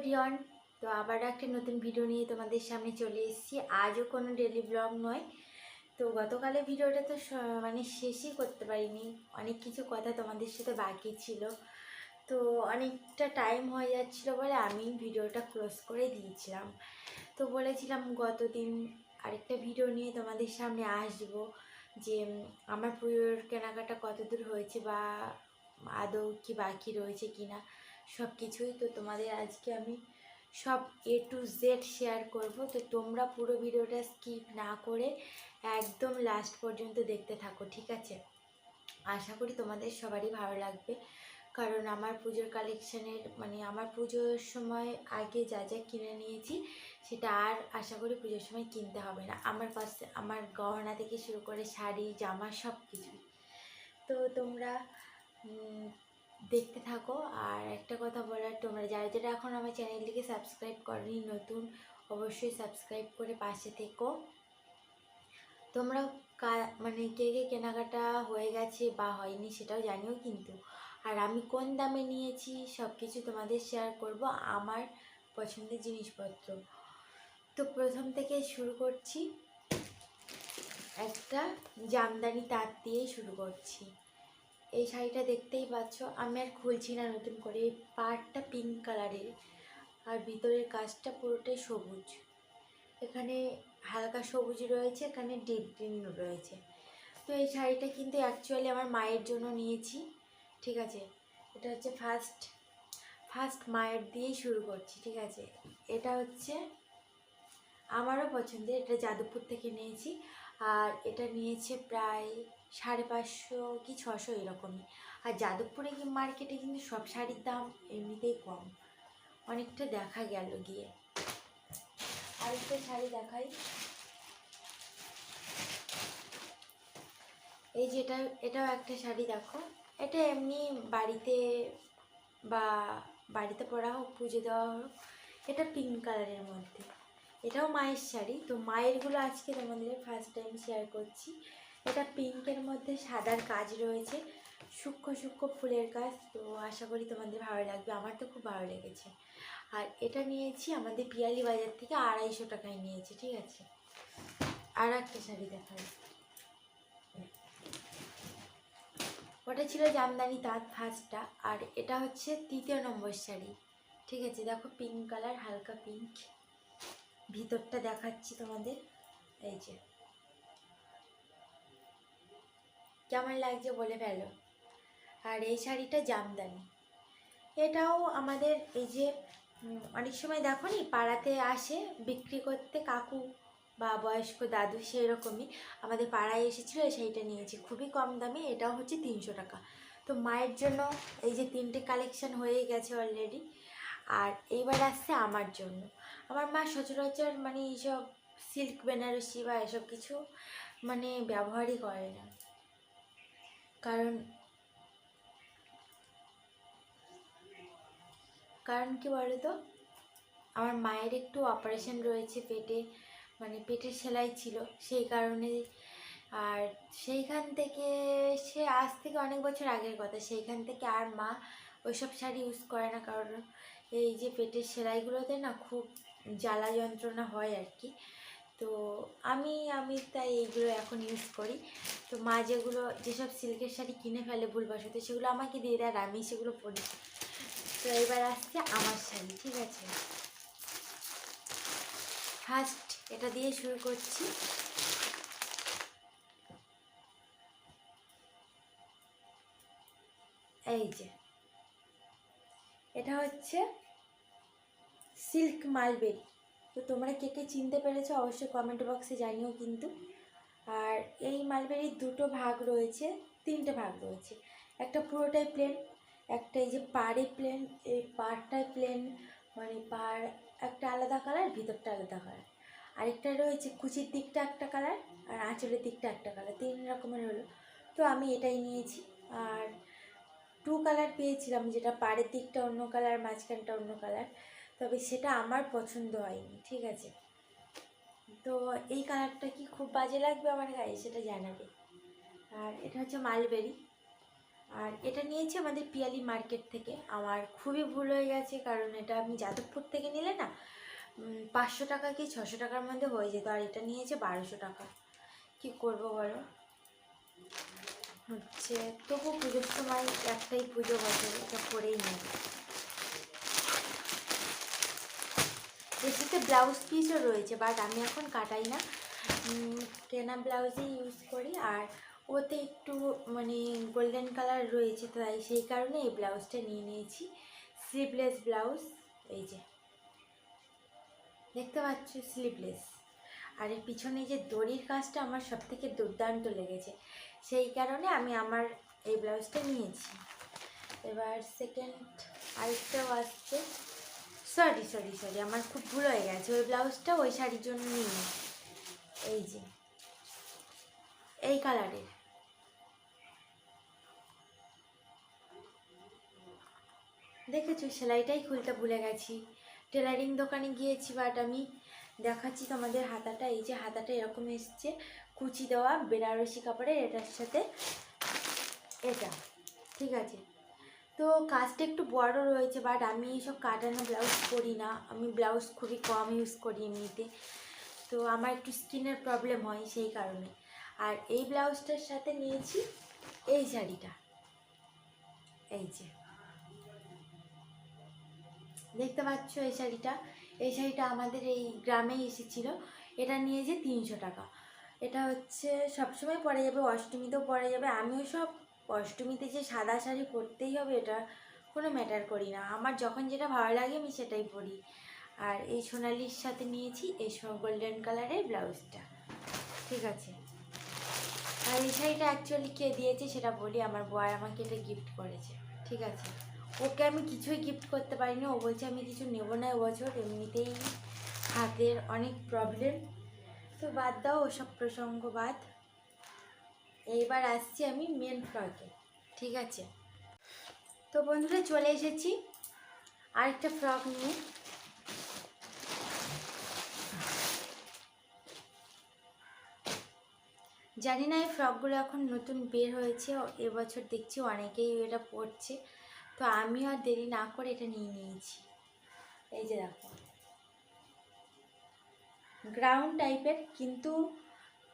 Everyone, তো আবার একটা নতুন ভিডিও নিয়ে তোমাদের সামনে চলে এসেছি। আজও কোনো ডেলি ব্লগ নয়। তো গতকালের ভিডিওটা তো মানে শেষই করতে পারিনি, অনেক কিছু কথা তোমাদের সাথে বাকি ছিল। তো অনেকটা টাইম হয়ে যাচ্ছিলো বলে আমি ভিডিওটা ক্লোজ করে দিয়েছিলাম। তো বলেছিলাম গতদিন আরেকটা ভিডিও নিয়ে তোমাদের সামনে আসবো, যে আমার পুজোর কেনাকাটা কত দূর হয়েছে বা আদৌ কি বাকি রয়েছে কিনা সব কিছুই। তো তোমাদের আজকে আমি সব A to Z শেয়ার করব। তো তোমরা পুরো ভিডিওটা স্কিপ না করে একদম লাস্ট পর্যন্ত দেখতে থাকো, ঠিক আছে? আশা করি তোমাদের সবারই ভালো লাগবে, কারণ আমার পুজোর কালেকশানের মানে আমার পুজোর সময় আগে যা যা কিনে নিয়েছি সেটা আর আশা করি পুজোর সময় কিনতে হবে না। আমার কাছে আমার গহনা থেকে শুরু করে শাড়ি জামা সব কিছুই। তো তোমরা দেখতে থাকো। আর একটা কথা বলার, তোমরা যারা যারা এখন আমার চ্যানেলটিকে সাবস্ক্রাইব করনি, নতুন, অবশ্যই সাবস্ক্রাইব করে পাশে থেকো। তোমরা মানে কে কে কেনাকাটা হয়ে গেছে বা হয়নি সেটাও জানিও কিন্তু। আর আমি কোন দামে নিয়েছি সব কিছু তোমাদের শেয়ার করব, আমার পছন্দের জিনিসপত্র। তো প্রথম থেকে শুরু করছি, একটা জামদানি তাঁত দিয়েই শুরু করছি। এই শাড়িটা দেখতেই পাচ্ছ, আমি আর খুলছি না নতুন করে। পাড়টা পিঙ্ক কালারের আর ভিতরের কাজটা পুরোটাই সবুজ। এখানে হালকা সবুজ রয়েছে, এখানে ডিপ গ্রিন রয়েছে। তো এই শাড়িটা কিন্তু অ্যাকচুয়ালি আমার মায়ের জন্য নিয়েছি, ঠিক আছে? এটা হচ্ছে ফার্স্ট মায়ের দিয়েই শুরু করছি, ঠিক আছে? এটা হচ্ছে আমারও পছন্দের, এটা যাদবপুর থেকে নিয়েছি। আর এটা নিয়েছে প্রায় 550 কি 600 এরকমই। আর যাদবপুরে কি মার্কেটে কিন্তু সব শাড়ির দাম এমনিতেই কম, অনেকটা দেখা গেল গিয়ে। আরেকটা শাড়ি দেখাই, এই যেটা, এটাও একটা শাড়ি দেখো। এটা এমনি বাড়িতে পরা হোক, পুজো দেওয়া হোক। এটা পিঙ্ক কালারের মধ্যে, এটাও মায়ের শাড়ি। তো মায়েরগুলো আজকে তোমাদের ফার্স্ট টাইম শেয়ার করছি। এটা পিঙ্কের মধ্যে সাদার কাজ রয়েছে, সূক্ষ্ম সূক্ষ্ম ফুলের কাজ। তো আশা করি তোমাদের ভালো লাগবে, আমার তো খুব ভালো লেগেছে। আর এটা নিয়েছি আমাদের পিয়ালি বাজার থেকে, 250 টাকায় নিয়েছি, ঠিক আছে? আর একটা শাড়ি দেখাই, ওটা ছিল জামদানি তাঁত ফার্স্টটা, আর এটা হচ্ছে 3 নম্বর শাড়ি, ঠিক আছে? দেখো পিঙ্ক কালার, হালকা পিঙ্ক। ভিতরটা দেখাচ্ছি তোমাদের, এই যে কেমন লাগছে বলে ফেলো। আর এই শাড়িটা জামদানি, এটাও আমাদের এই যে অনেক সময় দেখো নি পাড়াতে আসে বিক্রি করতে কাকু বা বয়স্ক দাদু, সেই রকমই আমাদের পাড়ায় এসেছিলো। এই শাড়িটা নিয়েছি খুবই কম দামে, এটাও হচ্ছে 300 টাকা। তো মায়ের জন্য এই যে 3টে কালেকশান হয়ে গেছে অলরেডি। আর এইবার আসছে আমার জন্য। আমার মা সচরাচর মানে এইসব সিল্ক বেনারসি বা এসব কিছু মানে ব্যবহারই করে না, কারণ কি বলো তো, আমার মায়ের একটু অপারেশন রয়েছে পেটে, মানে পেটের সেলাই ছিল সেই কারণে। আর সেইখান থেকে, সে আজ থেকে অনেক বছর আগের কথা, সেইখান থেকে আর মা ওইসব শাড়ি ইউজ করে না, কারণ এই যে পেটের সেলাইগুলোতে না খুব জ্বালা যন্ত্রণা হয় আর কি। তো আমি তাই এইগুলো এখন ইউজ করি। তো মা যেসব সিল্কের শাড়ি কিনে ফেলে ভুলবশত, সেগুলো আমাকে দিয়ে দেয় আর আমি সেগুলো পরি। তো এবার আসছে আমার শাড়ি, ঠিক আছে? ফার্স্ট এটা দিয়ে শুরু করছি। এই যে এটা হচ্ছে সিল্ক মালবেরি। তো তোমরা কে কে চিনতে পেরেছো অবশ্যই কমেন্ট বক্সে জানিও কিন্তু। আর এই মালবেরির 2টো ভাগ রয়েছে, 3টে ভাগ রয়েছে। একটা পুরোটাই প্লেন, একটা এই যে পাড়ে প্লেন, এই পাড়টায় প্লেন, মানে পাড় একটা আলাদা কালার, ভিতরটা আলাদা কালার। আরেকটা রয়েছে কুচির দিকটা একটা কালার আর আঁচলের দিকটা একটা কালার, 3 রকমের হলো। তো আমি এটাই নিয়েছি। আর 2 কালার পেয়েছিলাম, যেটা পাড়ের দিকটা অন্য কালার, মাঝখানটা অন্য কালার, তবে সেটা আমার পছন্দ হয়নি, ঠিক আছে? তো এই কালারটা কি খুব বাজে লাগবে আমার গায়ে সেটা জানাবে। আর এটা হচ্ছে মালবেরি। আর এটা নিয়েছি আমাদের পিয়ালি মার্কেট থেকে। আমার খুবই ভুল হয়ে গেছে, কারণ এটা আমি যাদবপুর থেকে নিলে না 500 টাকা কি 600 টাকার মধ্যে হয়ে যেত, আর এটা নিয়েছে 1200 টাকা। কি করব বলো, হচ্ছে তবু পুজোর সময় একটাই পুজো বছর, এটা করেই নেব। এর ব্লাউজ পিসও রয়েছে, বাট আমি এখন কাটাই না, কেনা ব্লাউজই ইউজ করি। আর ওতে একটু মানে গোল্ডেন কালার রয়েছে, তাই সেই কারণে এই ব্লাউজটা নিয়ে নিয়েছি, স্লিভলেস ব্লাউজ। এই যে দেখতে পাচ্ছ স্লিভলেস, আর এর পিছনে যে দড়ির কাজটা আমার সব থেকে দুর্দান্ত লেগেছে, সেই কারণে আমি আমার এই ব্লাউজটা নিয়েছি। এবার সেকেন্ড আরেকটাও আসছে, সরি সরি সরি আমার খুব ভুল হয়ে গেছে, ওই ব্লাউজটা ওই শাড়ির জন্য নিয়ে, এই যে এই কালারের। দেখেছো সেলাইটাই খুলতে ভুলে গেছি, টেলারিং দোকানে গিয়েছি, বাট আমি দেখাচ্ছি তোমাদের হাতাটা। এই যে হাতাটা এরকম এসছে, কুচি দেওয়া বেনারসি কাপড়ের, এটার সাথে এটা, ঠিক আছে। তো কাজটা একটু বড় রয়েছে, বাট আমি এইসব কাটানো ব্লাউজ করি না, আমি ব্লাউজ খুবই কম ইউজ করি এমনিতে, তো আমার একটু স্কিনের প্রবলেম হয় সেই কারণে। আর এই ব্লাউজটার সাথে নিয়েছি এই শাড়িটা, এই যে দেখতে পাচ্ছ এই শাড়িটা। এই শাড়িটা আমাদের এই গ্রামেই এসেছিলো, এটা নিয়েছে 300 টাকা। এটা হচ্ছে সবসময় পরা যাবে, অষ্টমীতেও পরা যাবে। আমিও সব অষ্টমীতে যে সাদা শাড়ি পরতেই হবে এটা কোনো ম্যাটার করি না, আমার যখন যেটা ভালো লাগে আমি সেটাই পরি। আর এই সোনালির সাথে নিয়েছি এই গোল্ডেন কালারের ব্লাউজটা, ঠিক আছে। আর এই শাড়িটা অ্যাকচুয়ালি কে দিয়েছে সেটা বলি, আমার বর আমাকে এটা গিফট করেছে, ঠিক আছে। ওকে আমি কিছুই গিফট করতে পারিনি, ও বলছে আমি কিছু নেবো না এবছর, এমনিতেই হাতের অনেক প্রবলেম, তো বাদ দাও ওসব প্রসঙ্গ বাদ। এইবার আসছি আমি মেন ফ্রকে, ঠিক আছে। তো বন্ধুরা চলে এসেছি আরেকটা ফ্রক নিয়ে। জানি না এই ফ্রকগুলো এখন নতুন বের হয়েছে, এবছর দেখছি অনেকেই এটা পরছে, তো আমিও আর দেরি না করে এটা নিয়ে নিয়েছি। এই যে দেখো গ্রাউন্ড টাইপের, কিন্তু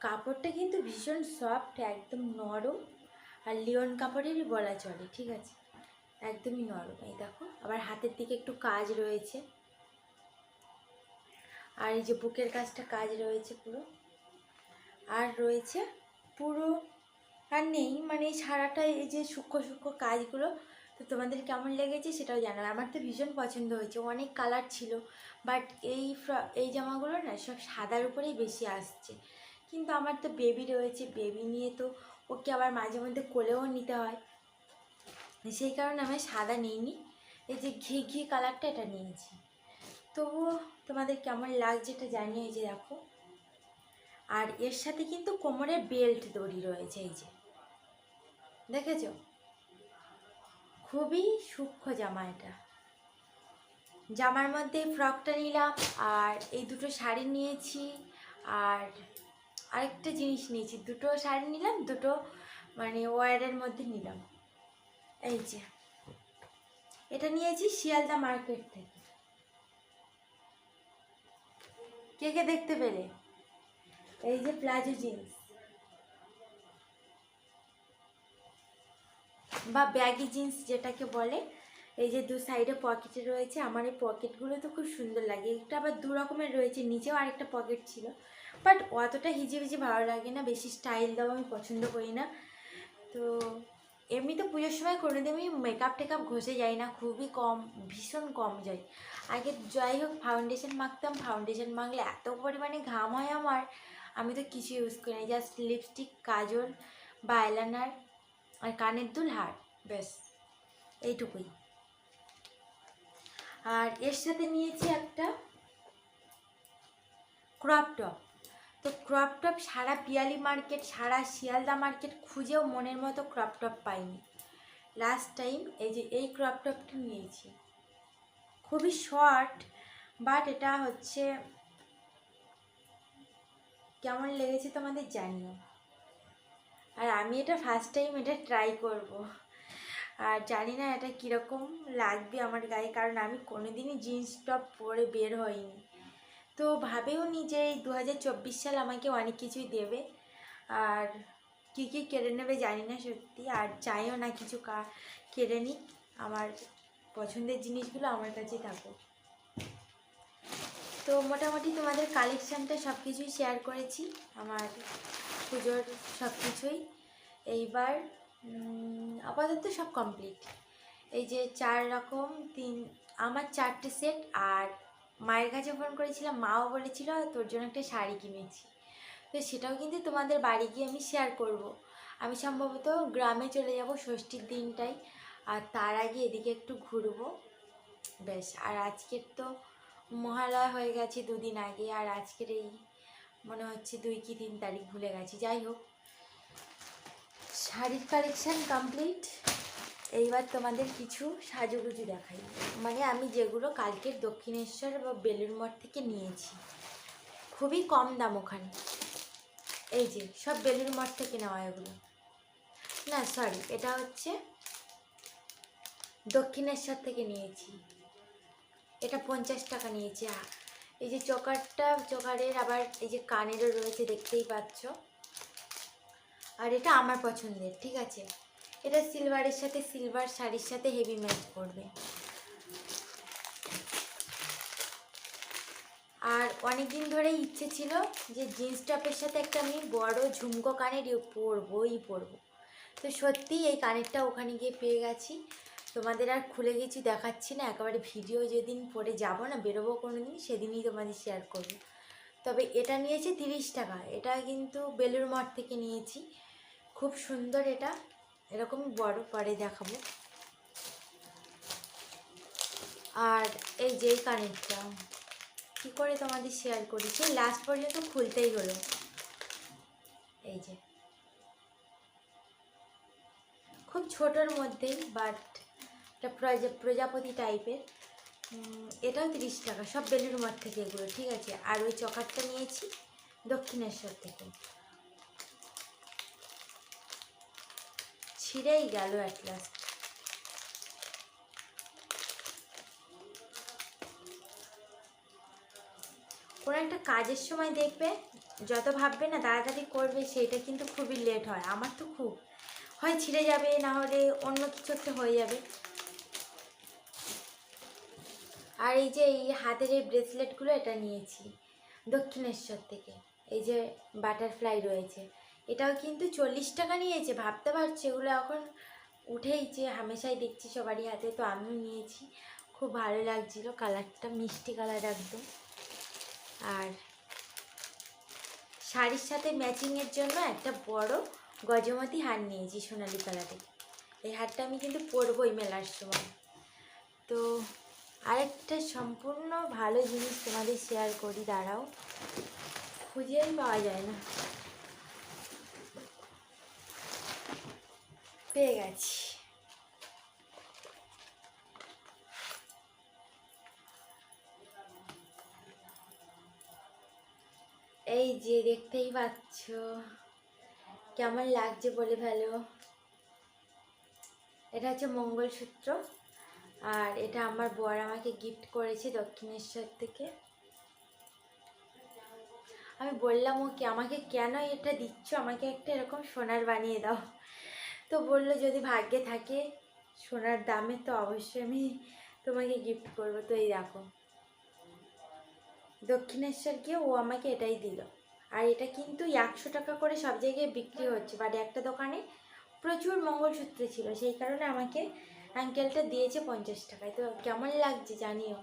কাপড়টা কিন্তু ভীষণ সফট, একদম নরম, আর লিওন কাপড়েরই বলা চলে, ঠিক আছে, একদমই নরম। এই দেখো আবার হাতের দিকে একটু কাজ রয়েছে, আর এই যে বুকের কাজটা কাজ রয়েছে পুরো, আর রয়েছে পুরো, আর নেই মানে সারাটা এই যে সূক্ষ্ম সূক্ষ্ম কাজগুলো। তো তোমাদের কেমন লেগেছে সেটাও জানাবে, আমার তো ভীষণ পছন্দ হয়েছে, অনেক কালার ছিল, বাট এই জামাগুলো না সব সাদার উপরেই বেশি আসছে, কিন্তু আমার তো বেবি রয়েছে, বেবি নিয়ে তো ওকে আবার মাঝে মধ্যে কোলেও নিতে হয়, সেই কারণে আমি সাদা নিইনি, এই যে ঘি ঘি কালারটা এটা নিয়েছি। তবুও তোমাদের কেমন লাগছে এটা জানিয়ে, এই যে দেখো। আর এর সাথে কিন্তু কোমরে বেল্ট দড়ি রয়েছে, এই যে দেখেছ, খুবই সূক্ষ্ম জামা এটা। জামার মধ্যে ফ্রকটা নিলাম, আর এই দুটো শাড়ি নিয়েছি, আর আরেকটা জিনিস নিয়েছি, দুটো শাড়ি নিলাম, দুটো মানে ওয়ারের মধ্যে নিলাম। এই যে এটা নিয়েছি শিয়ালদা মার্কেট থেকে, কে কে দেখতে পেলে? এই যে প্লাজো জিন্স বা ব্যাগি জিন্স যেটাকে বলে, এই যে দু সাইডে পকেটে রয়েছে, আমার এই পকেটগুলো তো খুব সুন্দর লাগে, একটা আবার দু রকমের রয়েছে, নিচেও আরেকটা পকেট ছিল, বাট অতটা হিজিবিজি ভালো লাগে না, বেশি স্টাইল দেওয়া আমি পছন্দ করি না। তো এমনি তো পুজোর সময় কোনোদিন আমি মেকআপ টেকআপ ঘষে যাই না, খুবই কম, ভীষণ কম যাই। আগে যাই হোক ফাউন্ডেশন মাখতাম, ফাউন্ডেশন মাখলে এত পরিমাণে ঘাম হয় আমার, আমি তো কিছু ইউজ করি না, জাস্ট লিপস্টিক, কাজল বা আইলাইনার, আর কানের দুল, হার, ব্যাস এইটুকুই। আর এর সাথে নিয়েছি একটা ক্রপ টপ। তো ক্রপ টপ সারা পিয়ালি মার্কেট, সারা শিয়ালদা মার্কেট খুঁজেও মনের মতো ক্রপ টপ পাইনি। লাস্ট টাইম এই যে এই ক্রপ টপটা নিয়েছি, খুবই শর্ট, বাট এটা হচ্ছে কেমন লেগেছে তোমাদের জানিও। আর আমি এটা ফার্স্ট টাইম এটা ট্রাই করব, আর জানি না এটা কীরকম লাগবে আমার গায়ে, কারণ আমি কোনোদিনই জিন্স টপ পরে বের হইনি। তো ভাবেও নি যে এই 2024 সাল আমাকে অনেক কিছুই দেবে, আর কী কী কেড়ে নেবে জানি না সত্যি। আর চাইও না কিছু কেড়ে নিক, আমার পছন্দের জিনিসগুলো আমার কাছেই থাকুক। তো মোটামুটি তোমাদের কালেকশানটা সব কিছুই শেয়ার করেছি, আমার পুজোর সব কিছুই। এইবার আপাতত সব কমপ্লিট। এই যে 4 রকম আমার 4টে সেট, আর মায়ের কাছে ফোন করেছিলাম, মাও বলেছিল তোর জন্য একটা শাড়ি কিনেছি। তো সেটাও কিন্তু তোমাদের বাড়ি গিয়ে আমি শেয়ার করব। আমি সম্ভবত গ্রামে চলে যাব ষষ্ঠীর দিনটাই, আর তার আগে এদিকে একটু ঘুরবো বেশ। আর আজকের তো মহালয়া হয়ে গেছে 2 দিন আগে, আর আজকের এই মনে হচ্ছে 2 কি 3 তারিখ, ভুলে গেছি। যাই হোক, শাড়ির কালেকশান কমপ্লিট। এইবার তোমাদের কিছু সাজুগুজু দেখাই, মানে আমি যেগুলো কালকের দক্ষিণেশ্বর বা বেলুড় মঠ থেকে নিয়েছি, খুবই কম দাম ওখানে। এই যে সব বেলুড় মঠ থেকে নেওয়া, এগুলো না সরি, এটা হচ্ছে দক্ষিণেশ্বর থেকে নিয়েছি। এটা 50 টাকা নিয়েছি। এই যে চোকারের আবার এই যে কানেরও রয়েছে, দেখতেই পাচ্ছ। আর এটা আমার পছন্দের, ঠিক আছে। এটা সিলভারের সাথে, সিলভার শাড়ির সাথে হেভি ম্যাচ করবে। আর অনেক দিন ধরেই ইচ্ছে ছিল যে জিন্স টপের সাথে একটা আমি বড় ঝুমকো কানের পরবো। তো সত্যি এই কানেরটা ওখানে গিয়ে পেয়ে গেছি। তোমাদের আর খুলে কিছু দেখাচ্ছি না, একেবারে ভিডিও যেদিন পরে যাব না, বেরোবো কোনো দিন, সেদিনই তোমাদের শেয়ার করবো। তবে এটা নিয়েছি 30 টাকা, এটা কিন্তু বেলুড় মঠ থেকে নিয়েছি। খুব সুন্দর, এটা এরকমই বড়, পরে দেখাবো। আর এই যে কানেরটা কী করে তোমাদের শেয়ার করি, সেই লাস্ট পর্যন্ত খুলতেই হলো। এই যে খুব ছোটোর মধ্যেই, বাট এটা প্রজাপতি টাইপের। এটাও 30 টাকা, সব বেলুড় মঠ থেকে এগুলো, ঠিক আছে। আর ওই চকারটা নিয়েছি দক্ষিণেশ্বর থেকে। ছিঁড়েই গেল অ্যাট লাস্ট। কোনো একটা কাজের সময় দেখবে, যত ভাববে না তাড়াতাড়ি করবে, সেটা কিন্তু খুবই লেট হয়। আমার তো খুব হয় ছিঁড়ে যাবে, না হলে অন্য কিছু একটা হয়ে যাবে। আর এই যে এই হাতের এই ব্রেসলেটগুলো, এটা নিয়েছি দক্ষিণেশ্বর থেকে। এই যে বাটারফ্লাই রয়েছে, এটাও কিন্তু 40 টাকা নিয়েছে। ভাবতে পারছি এগুলো এখন উঠেইছে, হামেশাই দেখছি সবারই হাতে, তো আমিও নিয়েছি। খুব ভালো লাগছিল কালারটা, মিষ্টি কালার একদম। আর শাড়ির সাথে ম্যাচিংয়ের জন্য একটা বড় গজমতি হার নিয়েছি সোনালি কালারের। এই হারটা আমি কিন্তু পরবই মেলার সময়। তো আরেকটা সম্পূর্ণ ভালো জিনিস তোমাদের শেয়ার করি, দাঁড়াও, খুঁজেই পাওয়া যায় না, পেয়ে গেছি। এই যে দেখতেই পাচ্ছ, কেমন লাগছে বলে ফেলো। এটা হচ্ছে মঙ্গলসূত্র, আর এটা আমার বর আমাকে গিফট করেছে দক্ষিণেশ্বর থেকে। আমি বললাম ওকে, আমাকে কেন এটা দিচ্ছ, আমাকে একটা এরকম সোনার বানিয়ে দাও। তো বললো যদি ভাগ্যে থাকে সোনার দামে, তো অবশ্যই আমি তোমাকে গিফট করবো। তো এই দেখো, দক্ষিণেশ্বর গিয়ে ও আমাকে এটাই দিল। আর এটা কিন্তু 100 টাকা করে সব জায়গায় বিক্রি হচ্ছে, বাট একটা দোকানে প্রচুর মঙ্গলসূত্র ছিল, সেই কারণে আমাকে আঙ্কেলটা দিয়েছে 50 টাকায়। তো কেমন লাগছে জানিও।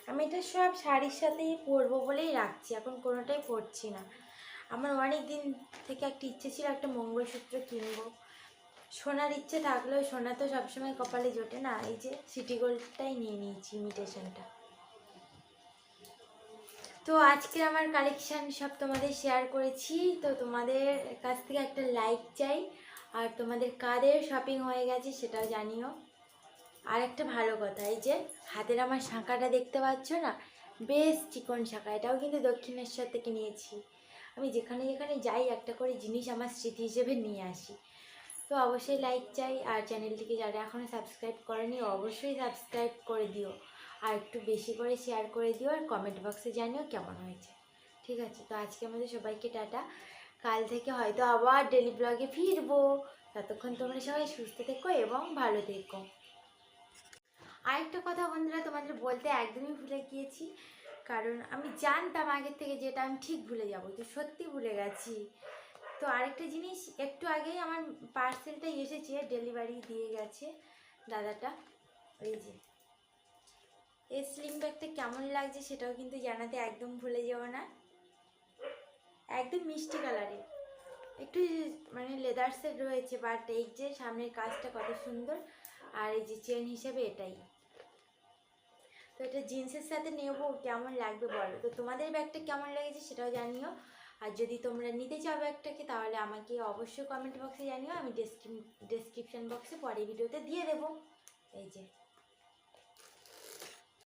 আমি এটা সব শাড়ির সাথেই পরবো বলেই রাখছি, এখন কোনোটাই পরছি না। আমার অনেক দিন থেকে একটা ইচ্ছে ছিল একটা মঙ্গলসূত্র কিনবো। সোনার ইচ্ছে থাকলেও সোনা তো সবসময় কপালে জোটে না। এই যে সিটি গোল্ডটাই নিয়ে নিয়েছি, ইমিটেশনটা। তো আজকে আমার কালেকশান সব তোমাদের শেয়ার করেছি। তো তোমাদের কাছ থেকে একটা লাইক চাই, আর তোমাদের কাদের শপিং হয়ে গেছে সেটাও জানিও। আর একটা ভালো কথা, এই যে হাতের আমার শাঁখাটা দেখতে পাচ্ছ না, বেশ চিকন শাঁখা, এটাও কিন্তু দক্ষিণেশ্বর থেকে নিয়েছি। আমি যেখানে যেখানে যাই একটা করে জিনিস আমার স্মৃতি হিসেবে নিয়ে আসি। তো অবশ্যই লাইক চাই, আর চ্যানেলটিকে যারা এখনও সাবস্ক্রাইব করেনি অবশ্যই সাবস্ক্রাইব করে দিও, আর একটু বেশি করে শেয়ার করে দিও, আর কমেন্ট বক্সে জানিও কেমন হয়েছে। ঠিক আছে, তো আজকে আমাদের সবাইকে টাটা। কাল থেকে হয়তো আবার ডেলি ব্লগে ফিরবো। ততক্ষণ তোমরা সবাই সুস্থ থেকো এবং ভালো থেকো। আরেকটা কথা বন্ধুরা তোমাদের বলতে একদমই ভুলে গিয়েছি, কারণ আমি জানতাম আগের থেকে যেটা আমি ঠিক ভুলে যাব, তো সত্যি ভুলে গেছি। তো আরেকটা জিনিস, একটু আগেই আমার পার্সেলটা এসেছে, ডেলিভারি দিয়ে গেছে দাদাটা। এই যে এই স্লিং ব্যাগটা কেমন লাগছে সেটাও কিন্তু জানাতে একদম ভুলে যেও না। একদম মিষ্টি কালারের, একটু মানে লেদার সেট রয়েছে, বাট এই যে সামনের কাজটা কত সুন্দর, আর এই যে চেন হিসেবে এটাই। তো এটা জিন্সের সাথে নেবো, কেমন লাগবে বলো। তো তোমাদের ব্যাগটা কেমন লেগেছে সেটাও জানিও, আর যদি তোমরা নিতে চাও ব্যাগটাকে তাহলে আমাকে অবশ্যই কমেন্ট বক্সে জানিও, আমি ডেসক্রিপশন বক্সে পরে ভিডিওতে দিয়ে দেবো। এই যে